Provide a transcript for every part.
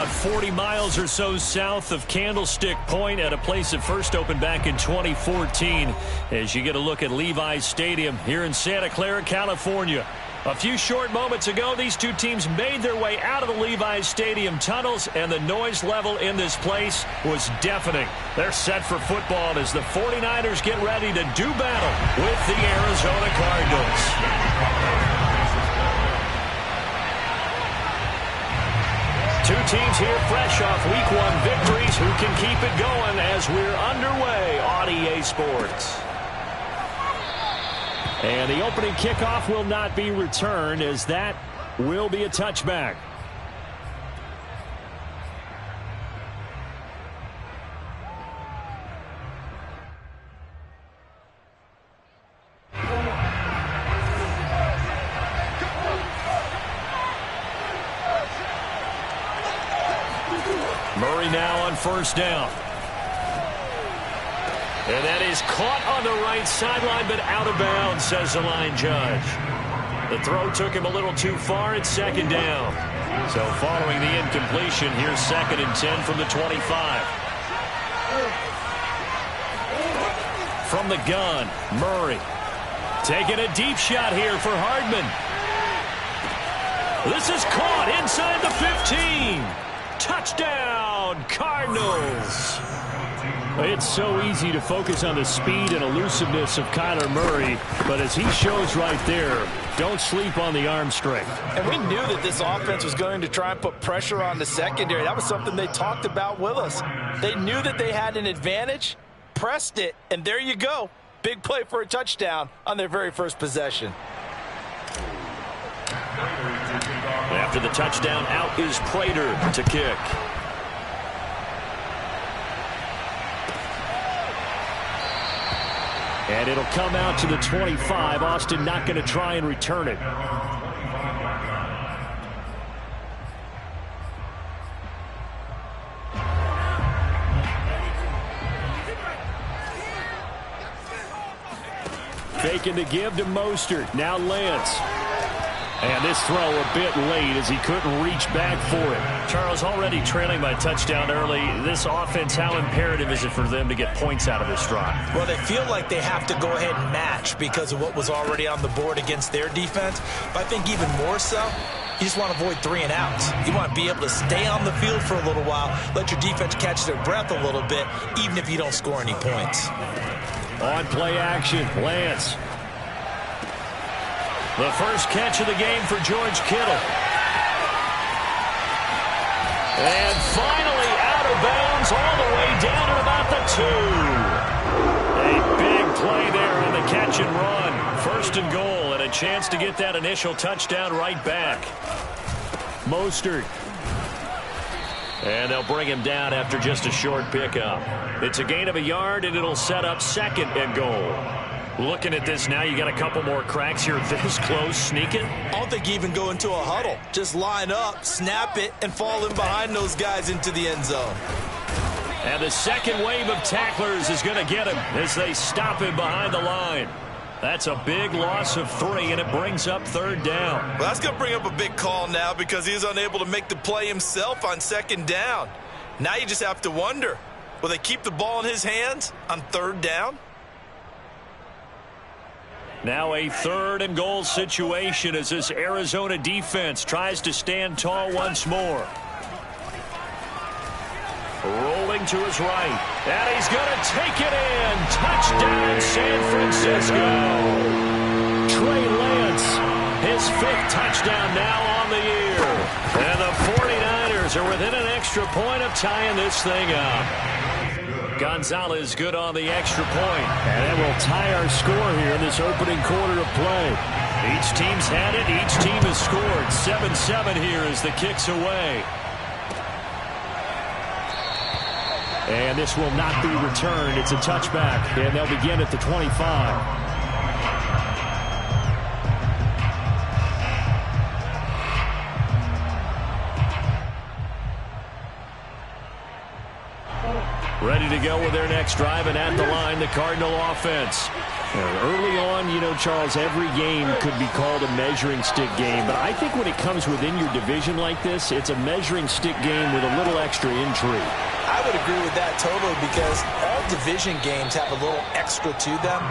about 40 miles or so south of Candlestick Point at a place that first opened back in 2014 as you get a look at Levi's Stadium here in Santa Clara, California. A few short moments ago, these two teams made their way out of the Levi's Stadium tunnels, and the noise level in this place was deafening. They're set for football as the 49ers get ready to do battle with the Arizona Cardinals. Two teams here fresh off Week 1 victories who can keep it going as we're underway on EA Sports. And the opening kickoff will not be returned as that will be a touchback. Murray now on first down. And that is caught on the right sideline, but out of bounds, says the line judge. The throw took him a little too far. It's second down. So following the incompletion, here's 2nd and 10 from the 25. From the gun, Murray. Taking a deep shot here for Hardman. This is caught inside the 15. Touchdown, Cardinals. It's so easy to focus on the speed and elusiveness of Kyler Murray, but as he shows right there, don't sleep on the arm strength. And we knew that this offense was going to try and put pressure on the secondary. That was something they talked about with us. They knew that they had an advantage, pressed it, and there you go. Big play for a touchdown on their very first possession. After the touchdown, out is Prater to kick. And it'll come out to the 25. Austin not going to try and return it. Faking to give to Mostert. Now Lance. And this throw a bit late as he couldn't reach back for it. Charles, already trailing by touchdown early. This offense, how imperative is it for them to get points out of this drive? Well, they feel like they have to go ahead and match because of what was already on the board against their defense. But I think even more so, you just want to avoid 3 and outs. You want to be able to stay on the field for a little while, let your defense catch their breath a little bit, even if you don't score any points. On play action, Lance. The first catch of the game for George Kittle. And finally out of bounds all the way down at about the 2. A big play there on the catch and run. First and goal and a chance to get that initial touchdown right back. Mostert. And they'll bring him down after just a short pickup. It's a gain of a yard and it'll set up 2nd and goal. Looking at this now, you got a couple more cracks here this close. Sneak it. I don't think you even go into a huddle. Just line up, snap it, and fall in behind those guys into the end zone. And the second wave of tacklers is going to get him as they stop him behind the line. That's a big loss of 3, and it brings up 3rd down. Well, that's going to bring up a big call now because he's unable to make the play himself on 2nd down. Now you just have to wonder, will they keep the ball in his hands on 3rd down? Now a 3rd and goal situation as this Arizona defense tries to stand tall once more. Rolling to his right. And he's going to take it in. Touchdown, San Francisco. Trey Lance, his 5th touchdown now on the year. And the 49ers are within an extra point of tying this thing up. Gonzalez good on the extra point. And that will tie our score here in this opening quarter of play. Each team's had it. Each team has scored. 7-7 here as the kick's away. And this will not be returned. It's a touchback. And they'll begin at the 25. Ready to go with their next drive, and at the line, the Cardinal offense. Early on, you know, Charles, every game could be called a measuring stick game. But I think when it comes within your division like this, it's a measuring stick game with a little extra intrigue. I would agree with that totally because all division games have a little extra to them.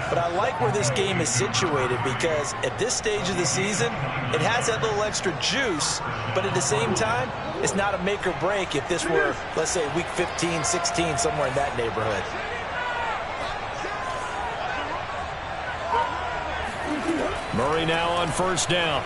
But I like where this game is situated because at this stage of the season, it has that little extra juice. But at the same time, it's not a make or break if this were, let's say, week 15, 16, somewhere in that neighborhood. Murray now on first down.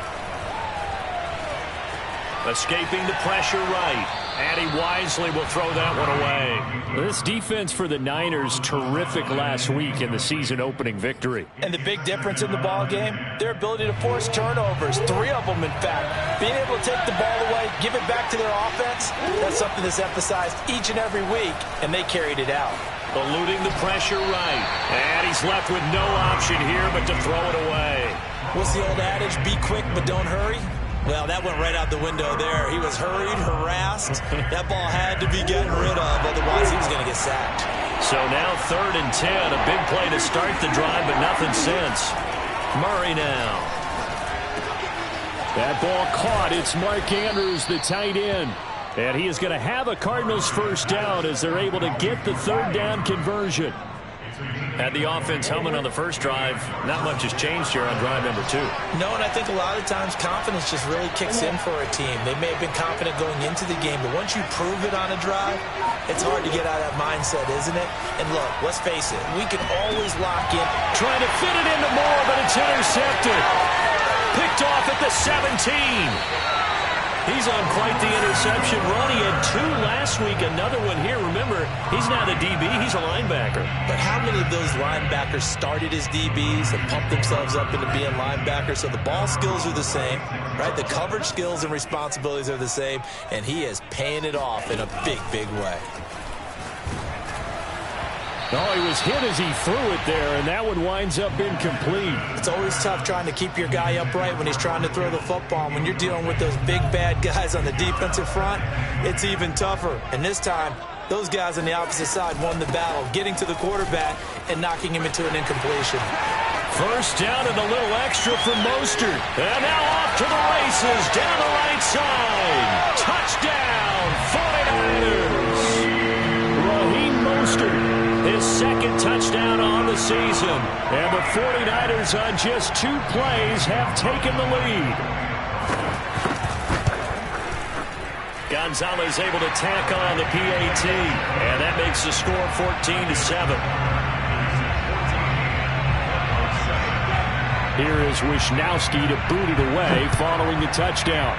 Escaping the pressure right. And he wisely will throw that one away. This defense for the Niners, terrific last week in the season-opening victory. And the big difference in the ball game, their ability to force turnovers, 3 of them in fact. Being able to take the ball away, give it back to their offense, that's something that's emphasized each and every week, and they carried it out. Eluding the pressure right. And he's left with no option here but to throw it away. What's the old adage? Be quick, but don't hurry. Well, that went right out the window there. He was hurried, harassed. That ball had to be getting rid of, otherwise he was going to get sacked. So now 3rd and 10. A big play to start the drive, but nothing since. Murray now. That ball caught. It's Mark Andrews, the tight end. And he is going to have a Cardinals first down as they're able to get the 3rd down conversion. Had the offense humming on the first drive. Not much has changed here on drive number 2. No, and I think a lot of times confidence just really kicks in for a team. They may have been confident going into the game, but once you prove it on a drive, it's hard to get out of that mindset, isn't it? And look, let's face it, we can always lock in. Trying to fit it into Moore, but it's intercepted. Picked off at the 17. He's on quite the interception run. He had 2 last week, another one here. Remember, he's not a DB, he's a linebacker. But how many of those linebackers started as DBs and pumped themselves up into being linebackers? So the ball skills are the same, right? The coverage skills and responsibilities are the same, and he is paying it off in a big, big way. Oh, he was hit as he threw it there, and that one winds up incomplete. It's always tough trying to keep your guy upright when he's trying to throw the football. When you're dealing with those big, bad guys on the defensive front, it's even tougher. And this time, those guys on the opposite side won the battle, getting to the quarterback and knocking him into an incompletion. First down and a little extra for Mostert. And now off to the races, down the right side. Touchdown, 49ers. Raheem Mostert. His 2nd touchdown on the season. And the 49ers on just 2 plays have taken the lead. Gonzalez able to tack on the PAT. And that makes the score 14-7. Here is Wisnowski to boot it away following the touchdown.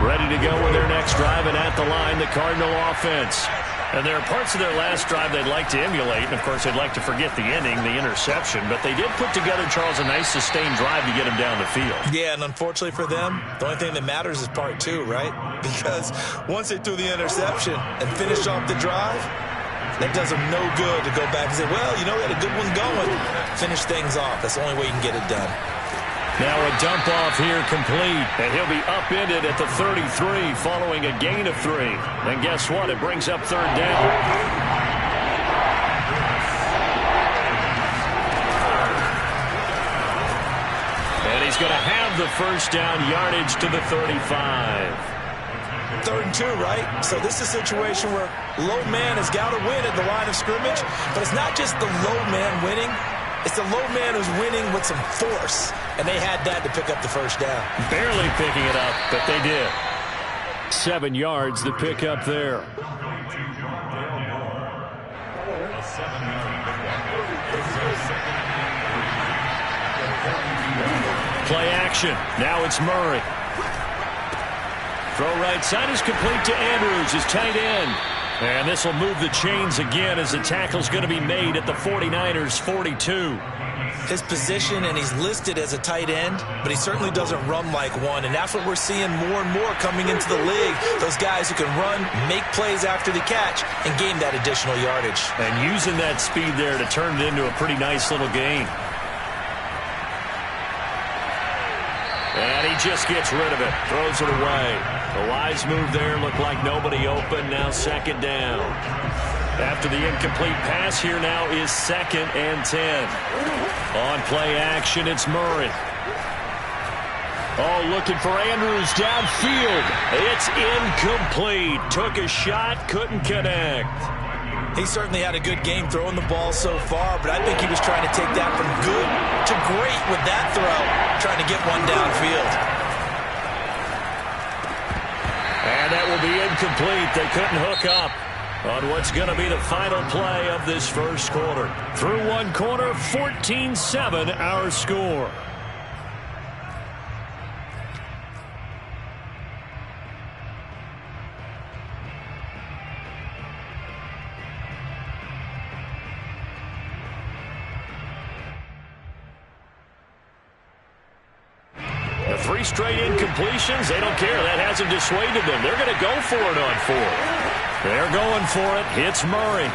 Ready to go with their next drive, and at the line, the Cardinal offense. And there are parts of their last drive they'd like to emulate, and of course they'd like to forget the ending, the interception, but they did put together, Charles, a nice sustained drive to get him down the field. Yeah, and unfortunately for them, the only thing that matters is part 2, right? Because once they threw the interception and finished off the drive, that does them no good to go back and say, well, you know, we had a good one going. Finish things off. That's the only way you can get it done. Now a dump off here complete, and he'll be upended at the 33 following a gain of 3. And guess what? It brings up 3rd down. And he's going to have the first down, yardage to the 35. 3rd and 2, right? So this is a situation where low man has got to win at the line of scrimmage, but it's not just the low man winning. It's the low man who's winning with some force, and they had that to pick up the first down. Barely picking it up, but they did. 7 yards to pick up there. Play action. Now it's Murray. Throw right side is complete to Andrews, his tight end. And this will move the chains again as the tackle's going to be made at the 49ers' 42. His position, and he's listed as a tight end, but he certainly doesn't run like one, and that's what we're seeing more and more coming into the league. Those guys who can run, make plays after the catch, and gain that additional yardage. And using that speed there to turn it into a pretty nice little gain. And he just gets rid of it. Throws it away. A wise move there. Looked like nobody open. Now second down. After the incomplete pass, here now is 2nd and 10. On play action, it's Murray. Oh, looking for Andrews downfield. It's incomplete. Took a shot, couldn't connect. He certainly had a good game throwing the ball so far, but I think he was trying to take that from good to great with that throw, trying to get one downfield. And that will be incomplete. They couldn't hook up on what's going to be the final play of this first quarter. Through one quarter, 14-7 our score. The 3 straight incompletions, they don't care. That hasn't dissuaded them. They're going to go for it on 4th. They're going for it. Hits Murray.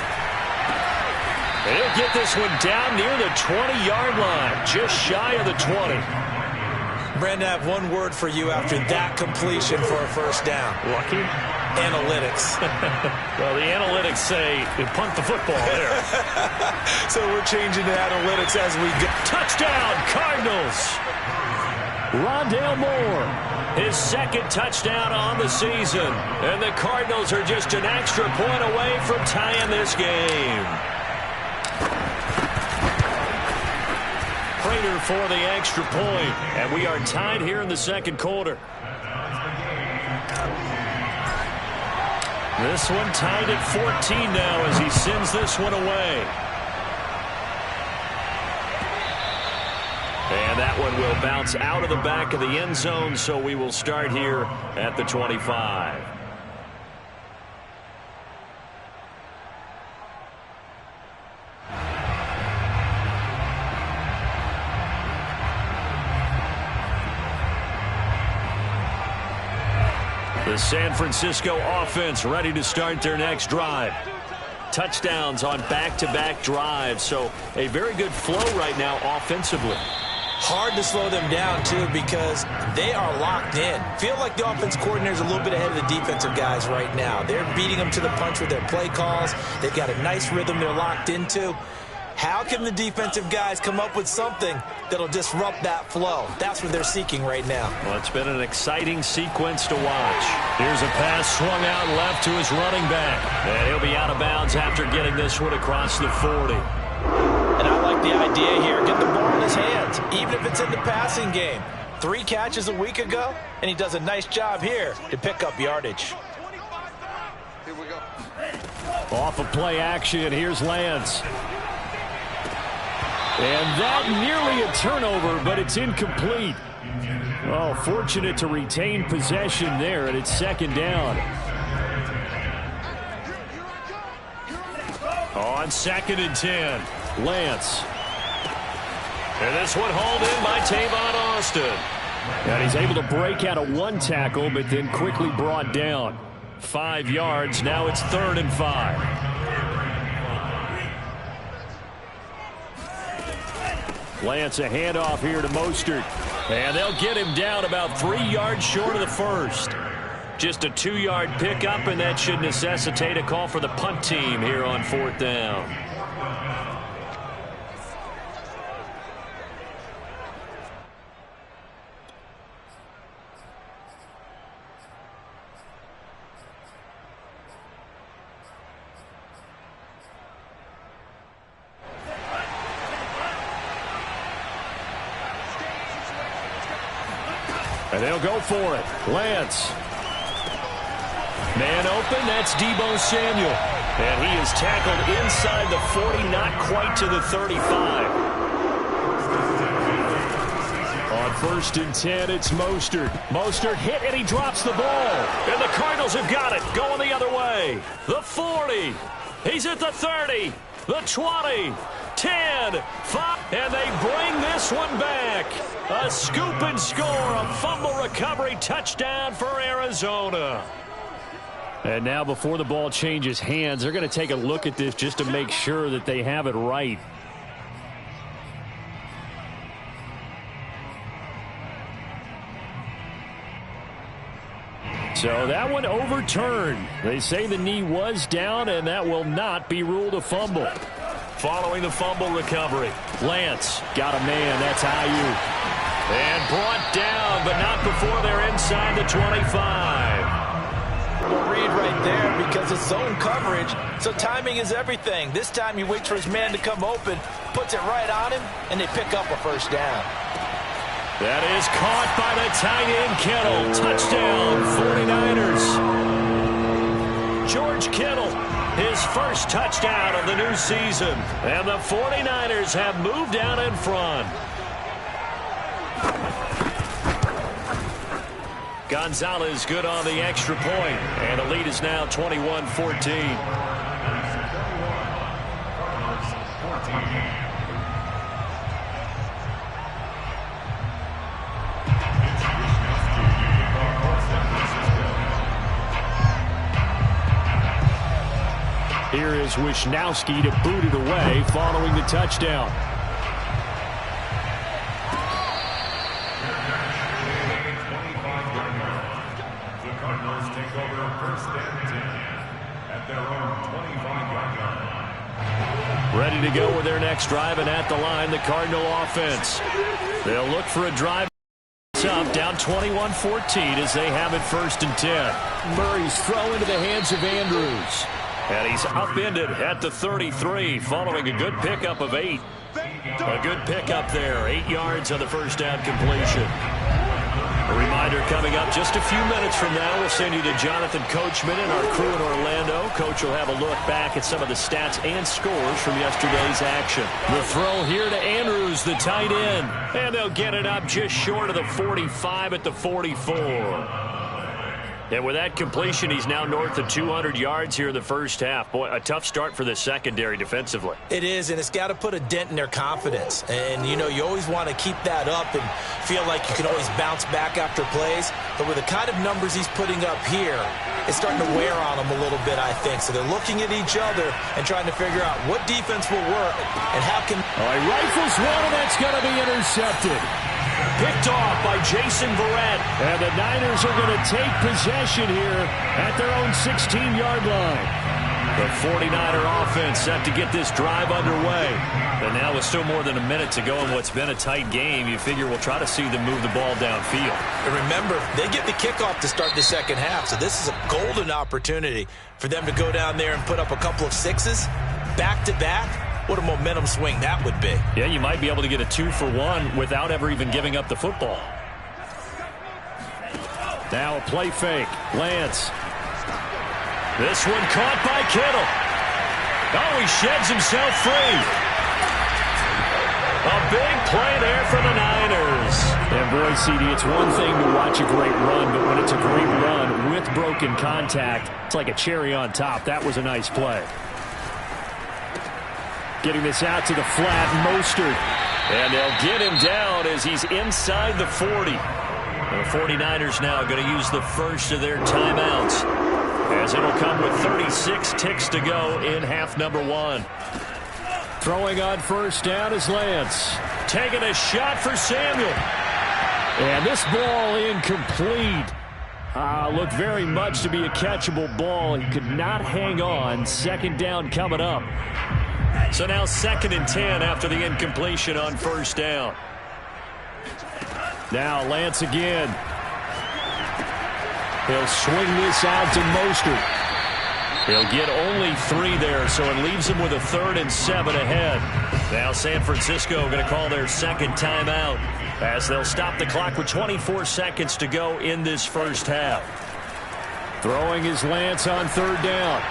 He'll get this one down near the 20-yard line, just shy of the 20. Brandon, I have one word for you after that completion for a first down. Lucky? Analytics. Well, the analytics say punt the football there. So we're changing to analytics as we go. Touchdown, Cardinals. Rondale Moore, his 2nd touchdown on the season. And the Cardinals are just an extra point away from tying this game. Prater for the extra point. And we are tied here in the second quarter. This one tied at 14 now as he sends this one away. And that one will bounce out of the back of the end zone, so we will start here at the 25. The San Francisco offense ready to start their next drive. Touchdowns on back-to-back drives, so a very good flow right now offensively. Hard to slow them down, too, because they are locked in. Feel like the offense coordinator is a little bit ahead of the defensive guys right now. They're beating them to the punch with their play calls. They've got a nice rhythm they're locked into. How can the defensive guys come up with something that'll disrupt that flow? That's what they're seeking right now. Well, it's been an exciting sequence to watch. Here's a pass swung out left to his running back. And he'll be out of bounds after getting this one across the 40. And I like the idea here. Get the ball in his hands, even if it's in the passing game. 3 catches a week ago, and he does a nice job here to pick up yardage. Here we go. Off of play action, here's Lance. And that nearly a turnover, but it's incomplete. Oh, fortunate to retain possession there, and it's second down. On 2nd and 10, Lance. And this one hauled in by Tavon Austin. And he's able to break out of 1 tackle, but then quickly brought down. 5 yards, now it's 3rd and 5. Lance a handoff here to Mostert. And they'll get him down about 3 yards short of the first. Just a 2-yard pickup, and that should necessitate a call for the punt team here on 4th down. And they'll go for it. Lance. Man open, that's Deebo Samuel. And he is tackled inside the 40, not quite to the 35. On 1st and 10, it's Mostert. Mostert hit, and he drops the ball. And the Cardinals have got it, going the other way. The 40. He's at the 30. The 20. 10, 5, and they bring this one back. A scoop and score, a fumble recovery touchdown for Arizona. And now before the ball changes hands, they're going to take a look at this just to make sure that they have it right. So that one overturned. They say the knee was down, and that will not be ruled a fumble. Following the fumble recovery, Lance got a man. That's Ayuk. And brought down, but not before they're inside the 25. Well, read right there because it's zone coverage, so timing is everything. This time he waits for his man to come open, puts it right on him, and they pick up a first down. That is caught by the tight end, Kittle. Touchdown, 49ers. George Kittle, his first touchdown of the new season. And the 49ers have moved out in front. Gonzalez good on the extra point. And the lead is now 21-14. Here is Wishnowski to boot it away following the touchdown. The Cardinals take over first and 10 at their own 25-yard line. Ready to go with their next drive, and at the line, the Cardinal offense. They'll look for a drive. Up, down 21-14 as they have it first and 10. Murray's throw into the hands of Andrews. And he's upended at the 33 following a good pickup of 8. A good pickup there. 8 yards on the first down completion. A reminder coming up just a few minutes from now. We'll send you to Jonathan Coachman and our crew in Orlando. Coach will have a look back at some of the stats and scores from yesterday's action. The throw here to Andrews, the tight end. And they'll get it up just short of the 45 at the 44. And with that completion, he's now north of 200 yards here in the first half. Boy, a tough start for the secondary defensively. It is, and it's got to put a dent in their confidence. And, you know, you always want to keep that up and feel like you can always bounce back after plays. But with the kind of numbers he's putting up here, it's starting to wear on them a little bit, I think. So they're looking at each other and trying to figure out what defense will work and how can... All right, rifles one, and that's going to be intercepted. Picked off by Jason Verrett. And the Niners are going to take possession here at their own 16-yard line. The 49er offense set to get this drive underway. And now with still more than a minute to go in what's been a tight game, you figure we'll try to see them move the ball downfield. And remember, they get the kickoff to start the second half, so this is a golden opportunity for them to go down there and put up a couple of sixes back-to-back. What a momentum swing that would be. Yeah, you might be able to get a 2-for-1 without ever even giving up the football. Now a play fake. Lance. This one caught by Kittle. Oh, he sheds himself free. A big play there for the Niners. And boy, CD, it's one thing to watch a great run, but when it's a great run with broken contact, it's like a cherry on top. That was a nice play. Getting this out to the flat, Mostert. And they'll get him down as he's inside the 40. The 49ers now going to use the first of their timeouts, as it'll come with 36 ticks to go in half number 1. Throwing on first down is Lance. Taking a shot for Samuel. And this ball incomplete. Looked very much to be a catchable ball. He could not hang on. Second down coming up. So now 2nd and 10 after the incompletion on first down. Now Lance again. He'll swing this out to Mostert. He'll get only 3 there, so it leaves him with a 3rd and 7 ahead. Now San Francisco going to call their second timeout as they'll stop the clock with 24 seconds to go in this first half. Throwing is Lance on 3rd down.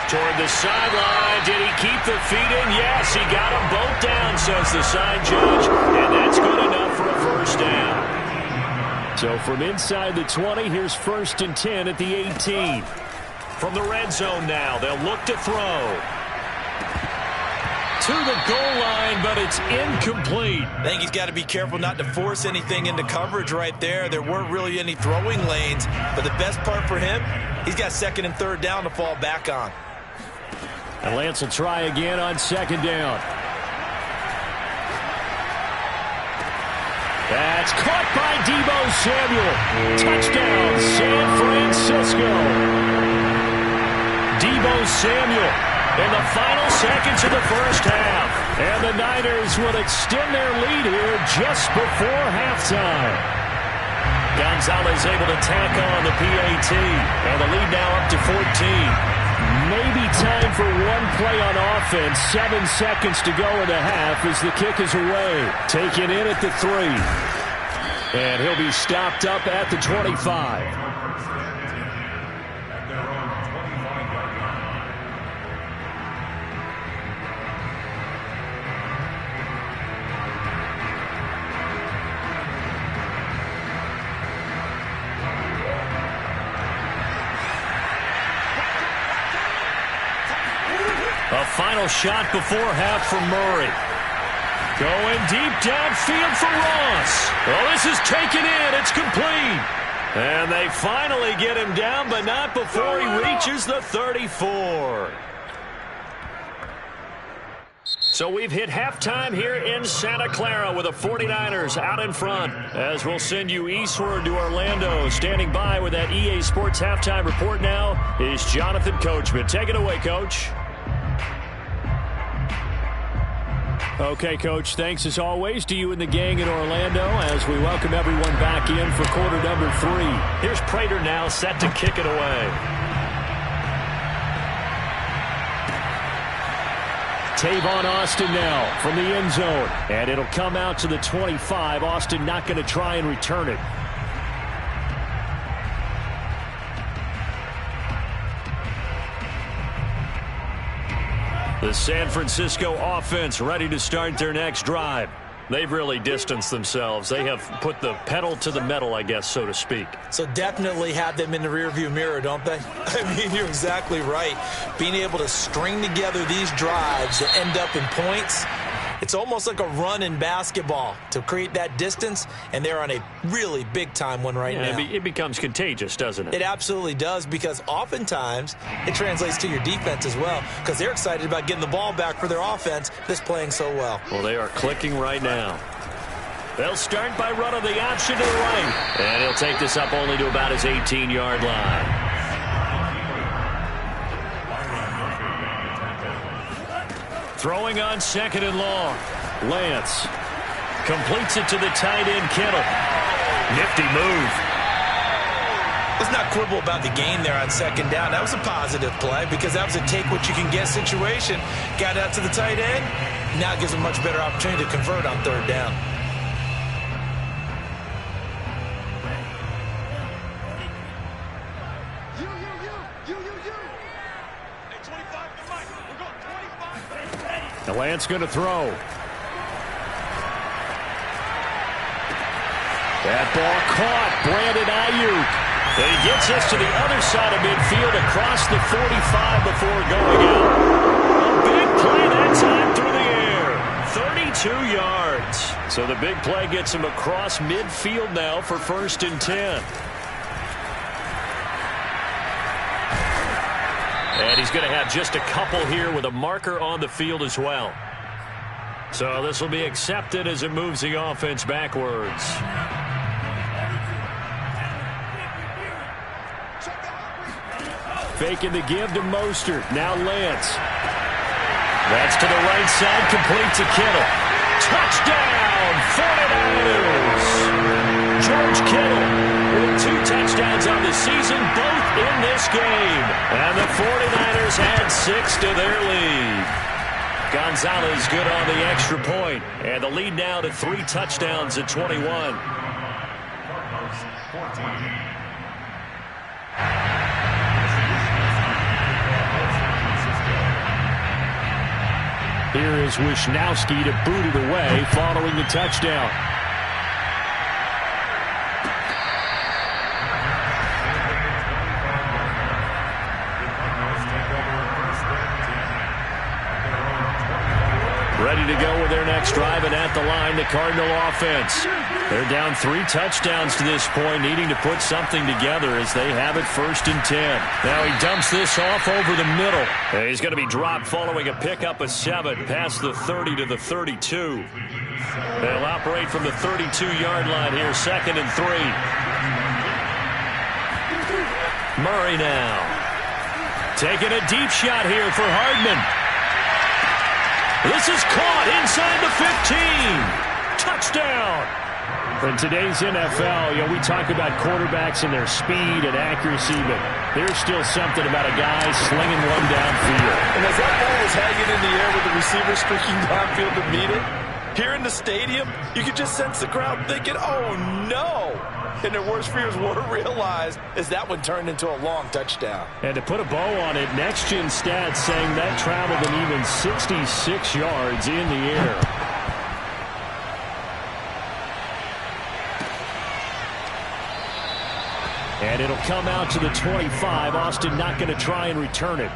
Toward the sideline. Did he keep the feet in? Yes, he got them both down, says the side judge. And that's good enough for a first down. So from inside the 20, here's 1st and 10 at the 18. From the red zone now, they'll look to throw. To the goal line, but it's incomplete. I think he's got to be careful not to force anything into coverage right there. There weren't really any throwing lanes, but the best part for him, he's got 2nd and 3rd down to fall back on. And Lance will try again on 2nd down. That's caught by Deebo Samuel. Touchdown, San Francisco. Deebo Samuel in the final seconds of the first half. And the Niners will extend their lead here just before halftime. Gonzalez able to tack on the PAT. And the lead now up to 14. Maybe time for one play on offense. 7 seconds to go in the half as the kick is away. Taken in at the 3. And he'll be stopped up at the 25. A final shot before half for Murray. Going deep downfield for Ross. Well, this is taken in. It's complete. And they finally get him down, but not before he reaches the 34. So we've hit halftime here in Santa Clara with the 49ers out in front. As we'll send you eastward to Orlando. Standing by with that EA Sports halftime report now is Jonathan Coachman. Take it away, Coach. Okay, Coach, thanks as always to you and the gang in Orlando as we welcome everyone back in for quarter number 3. Here's Prater now set to kick it away. Tavon Austin now from the end zone. And it'll come out to the 25. Austin not going to try and return it. The San Francisco offense ready to start their next drive. They've really distanced themselves. They have put the pedal to the metal, I guess, so to speak. So definitely have them in the rearview mirror, don't they? I mean, you're exactly right. Being able to string together these drives that end up in points, it's almost like a run in basketball to create that distance, and they're on a really big-time one right now. It becomes contagious, doesn't it? It absolutely does, because oftentimes it translates to your defense as well, because they're excited about getting the ball back for their offense that's playing so well. Well, they are clicking right now. They'll start by running the option to the right. And he'll take this up only to about his 18-yard line. Throwing on 2nd and long. Lance completes it to the tight end, Kittle. Nifty move. Let's not quibble about the gain there on 2nd down. That was a positive play because that was a take-what-you-can-get situation. Got out to the tight end. Now it gives them a much better opportunity to convert on 3rd down. The Lance going to throw. That ball caught. Brandon Ayuk. And he gets us to the other side of midfield across the 45 before going out. A big play that time through the air. 32 yards. So the big play gets him across midfield now for 1st and 10. And he's going to have just a couple here with a marker on the field as well. So this will be accepted as it moves the offense backwards. Faking the give to Mostert. Now Lance. That's to the right side. Complete to Kittle. Touchdown! 49ers! George Kittle with 2 touchdowns on the season, both in this game. And the 49ers add 6 to their lead. Gonzalez good on the extra point. And the lead now to 3 touchdowns at 21. Here is Wisnowski to boot it away following the touchdown. Ready to go with their next drive, and that's at the line, the Cardinal offense. They're down 3 touchdowns to this point, needing to put something together as they have it 1st and 10. Now he dumps this off over the middle. And he's going to be dropped following a pickup of 7 past the 30 to the 32. They'll operate from the 32-yard line here, 2nd and 3. Murray now. Taking a deep shot here for Hardman. This is caught inside the 15. Touchdown. In today's NFL, we talk about quarterbacks and their speed and accuracy, but there's still something about a guy slinging one downfield. And as that ball was hanging in the air with the receiver streaking downfield to meet it, here in the stadium, you could just sense the crowd thinking, oh, no. And their worst fears were realized as that one turned into a long touchdown. And to put a bow on it, Next Gen Stats saying that traveled an even 66 yards in the air. And it'll come out to the 25. Austin not going to try and return it.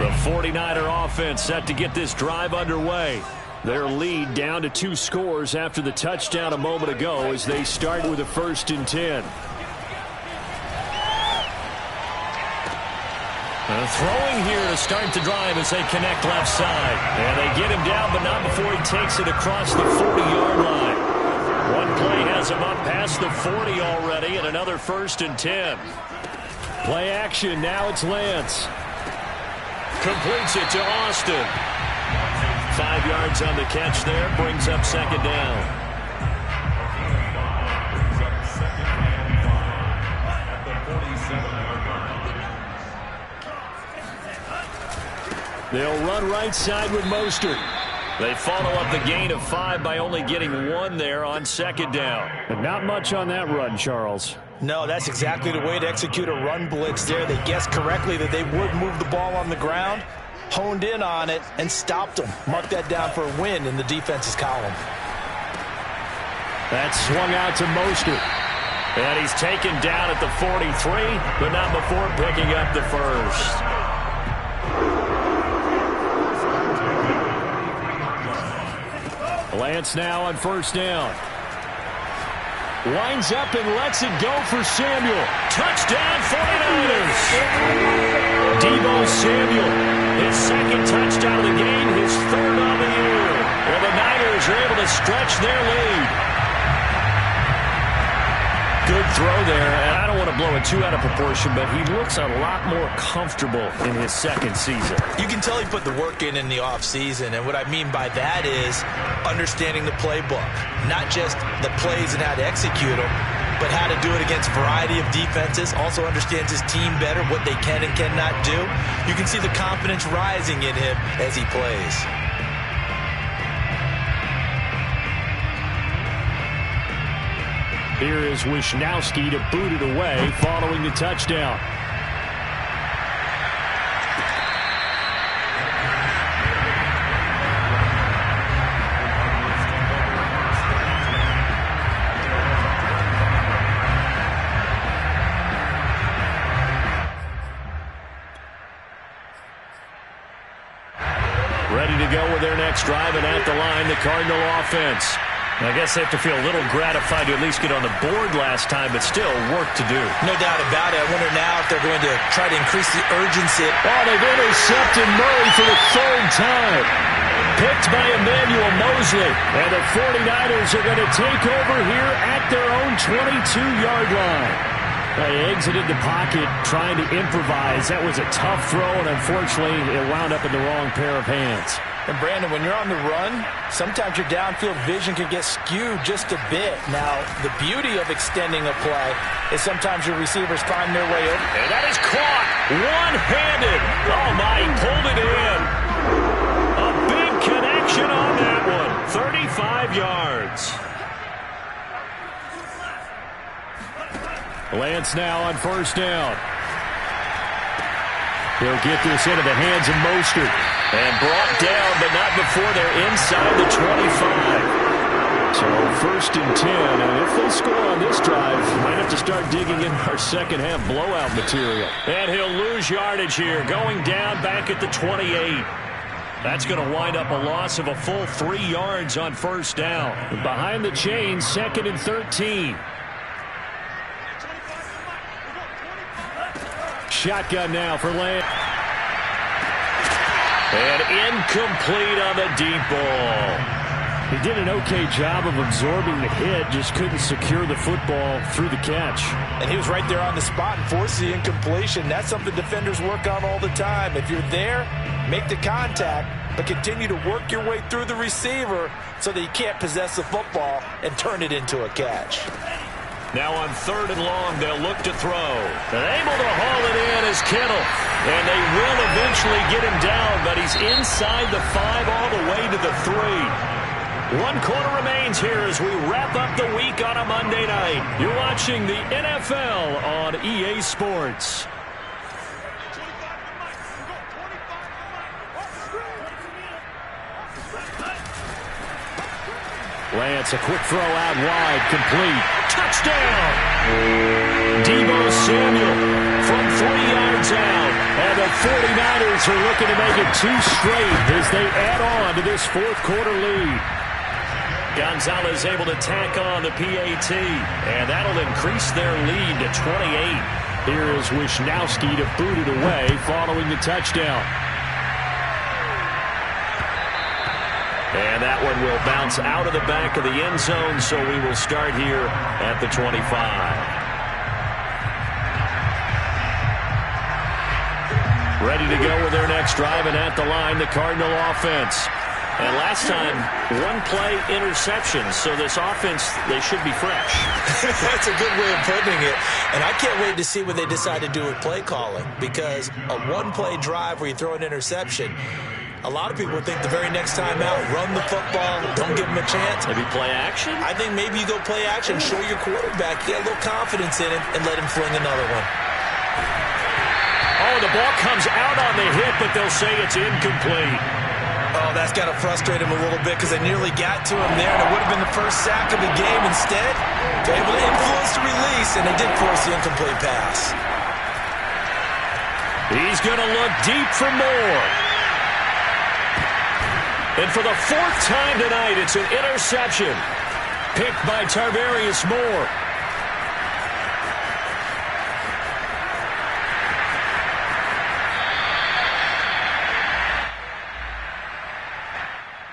The 49er offense set to get this drive underway. Their lead down to 2 scores after the touchdown a moment ago as they start with a 1st and 10. Throwing here to start the drive as they connect left side. And they get him down, but not before he takes it across the 40-yard line. One play has him up past the 40 already, and another 1st and 10. Play action, now it's Lance. Completes it to Austin. 5 yards on the catch there, brings up 2nd down. They'll run right side with Mostert. They follow up the gain of 5 by only getting 1 there on 2nd down. But not much on that run, Charles. No, that's exactly the way to execute a run blitz there. They guessed correctly that they would move the ball on the ground, honed in on it, and stopped them. Mark that down for a win in the defense's column. That's swung out to Mostert. And he's taken down at the 43, but not before picking up the 1st. Lance now on 1st down. Winds up and lets it go for Samuel. Touchdown 49ers. Deebo Samuel, his 2nd touchdown of the game, his 3rd on the year. And the Niners are able to stretch their lead. Good throw there, and I don't want to blow it too out of proportion, but he looks a lot more comfortable in his 2nd season. You can tell he put the work in the offseason, and what I mean by that is understanding the playbook. Not just the plays and how to execute them, but how to do it against a variety of defenses. Also understands his team better, what they can and cannot do. You can see the confidence rising in him as he plays. Here is Wisnowski to boot it away following the touchdown. Ready to go with their next drive, and at the line, the Cardinal offense. I guess they have to feel a little gratified to at least get on the board last time, but still work to do. No doubt about it. I wonder now if they're going to try to increase the urgency. Oh, they've intercepted Murray for the 3rd time. Picked by Emmanuel Mosley. And the 49ers are going to take over here at their own 22-yard line. They exited the pocket trying to improvise. That was a tough throw, and unfortunately, it wound up in the wrong pair of hands. And, Brandon, when you're on the run, sometimes your downfield vision can get skewed just a bit. Now, the beauty of extending a play is sometimes your receivers find their way over. And that is caught one-handed. Oh, my, he pulled it in. A big connection on that one. 35 yards. Lance now on 1st down. He'll get this into the hands of Mostert. And brought down, but not before they're inside the 25. So 1st and 10. And if they score on this drive, might have to start digging in our second half blowout material. And he'll lose yardage here, going down back at the 28. That's going to wind up a loss of a full 3 yards on first down. Behind the chains, 2nd and 13. Shotgun now for Lance. And incomplete on the deep ball. He did an okay job of absorbing the hit, just couldn't secure the football through the catch. And he was right there on the spot and forced the incompletion. That's something defenders work on all the time. If you're there, make the contact, but continue to work your way through the receiver so that you can't possess the football and turn it into a catch. Now on 3rd and long, they'll look to throw. And able to haul it in is Kittle. And they will eventually get him down, but he's inside the 5 all the way to the 3. 1 quarter remains here as we wrap up the week on a Monday night. You're watching the NFL on EA Sports. Lance, a quick throw out wide, complete. Touchdown! Deebo Samuel from 3 yards out. And the 49ers are looking to make it 2 straight as they add on to this 4th quarter lead. Gonzalez able to tack on the PAT, and that'll increase their lead to 28. Here is Wisnowski to boot it away following the touchdown. And that one will bounce out of the back of the end zone, so we will start here at the 25. Ready to go with their next drive, and at the line, the Cardinal offense. And last time, 1-play interception, so this offense, they should be fresh. That's a good way of putting it. And I can't wait to see what they decide to do with play calling, because a 1-play drive where you throw an interception, a lot of people think the very next time out, run the football, don't give them a chance. Maybe play action? I think maybe you go play action, show your quarterback, get a little confidence in him, and let him fling another one. Oh, the ball comes out on the hit, but they'll say it's incomplete. Oh, that's got to frustrate him a little bit because they nearly got to him there, and it would have been the first sack of the game. Instead, they're able to influence the release, and they did force the incomplete pass. He's going to look deep for more. And for the 4th time tonight, it's an interception picked by Tarvarius Moore.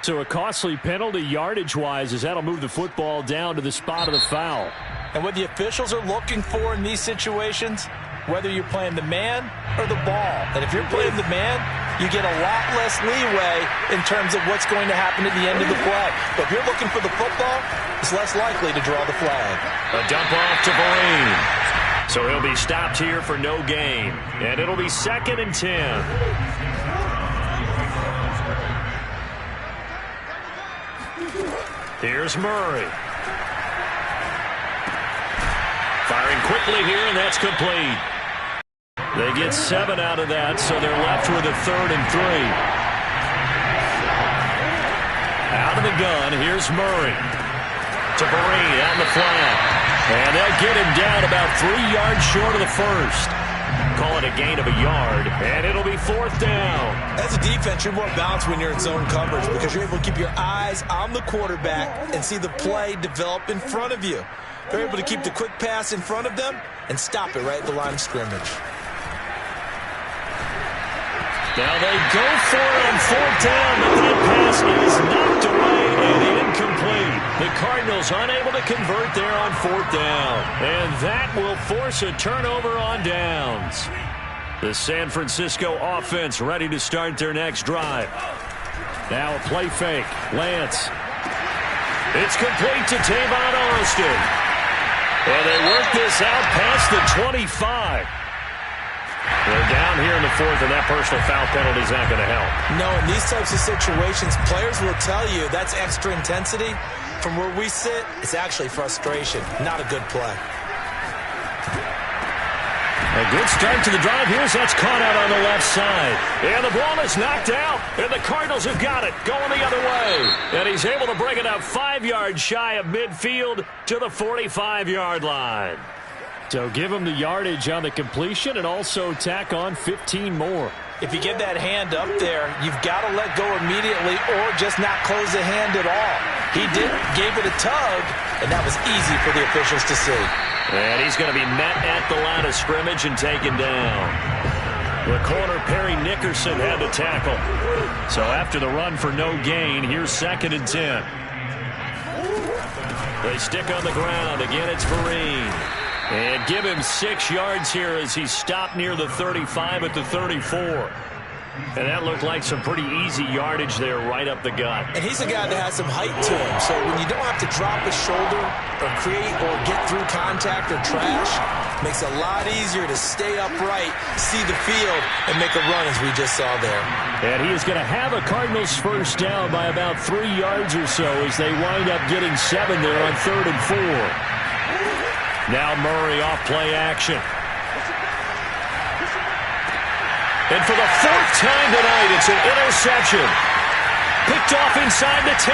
So a costly penalty yardage-wise as that'll move the football down to the spot of the foul. And what the officials are looking for in these situations, whether you're playing the man or the ball. And if you're playing the man, you get a lot less leeway in terms of what's going to happen at the end of the play. But if you're looking for the football, it's less likely to draw the flag. A dump off to Vereen. So he'll be stopped here for no gain. And it'll be 2nd and 10. Here's Murray. Firing quickly here, and that's complete. They get 7 out of that, so they're left with a 3rd and 3. Out of the gun, here's Murray. To Vereen on the flat. And they'll get him down about 3 yards short of the first. Call it a gain of a yard, and it'll be 4th down. As a defense, you're more balanced when you're in zone coverage because you're able to keep your eyes on the quarterback and see the play develop in front of you. They're able to keep the quick pass in front of them and stop it right at the line of scrimmage. Now they go for it on 4th down, but that pass is knocked away and incomplete. The Cardinals unable to convert there on 4th down. And that will force a turnover on downs. The San Francisco offense ready to start their next drive. Now a play fake. Lance. It's complete to Tavon Austin. And they work this out past the 25. They're down here in the 4th, and that personal foul penalty is not going to help. No, in these types of situations, players will tell you that's extra intensity. From where we sit, it's actually frustration, not a good play. A good start to the drive. Here's that's caught out on the left side. And the ball is knocked out, and the Cardinals have got it going the other way. And he's able to bring it up 5 yards shy of midfield to the 45-yard line. So give him the yardage on the completion and also tack on 15 more. If you get that hand up there, you've got to let go immediately or just not close the hand at all. He didn't, gave it a tug, and that was easy for the officials to see. And he's going to be met at the line of scrimmage and taken down. The corner, Perry Nickerson, had the tackle. So after the run for no gain, here's 2nd and 10. They stick on the ground. Again, it's Vereen. And give him 6 yards here as he stopped near the 35 at the 34. And that looked like some pretty easy yardage there right up the gut. And he's a guy that has some height to him. So when you don't have to drop his shoulder or create or get through contact or trash, makes it a lot easier to stay upright, see the field, and make a run as we just saw there. And he is going to have a Cardinals first down by about 3 yards or so as they wind up getting 7 there on 3rd and 4. Now Murray off play action. And for the 4th time tonight, it's an interception. Picked off inside the 10.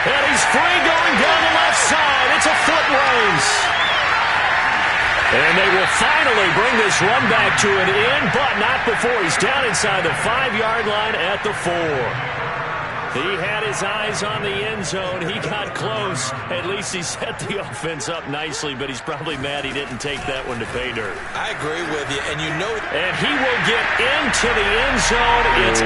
And he's free going down the left side. It's a foot race. And they will finally bring this run back to an end, but not before he's down inside the 5-yard line at the 4. He had his eyes on the end zone. He got close. At least he set the offense up nicely, but he's probably mad he didn't take that one to pay dirt. I agree with you, and you know. And he will get into the end zone. It's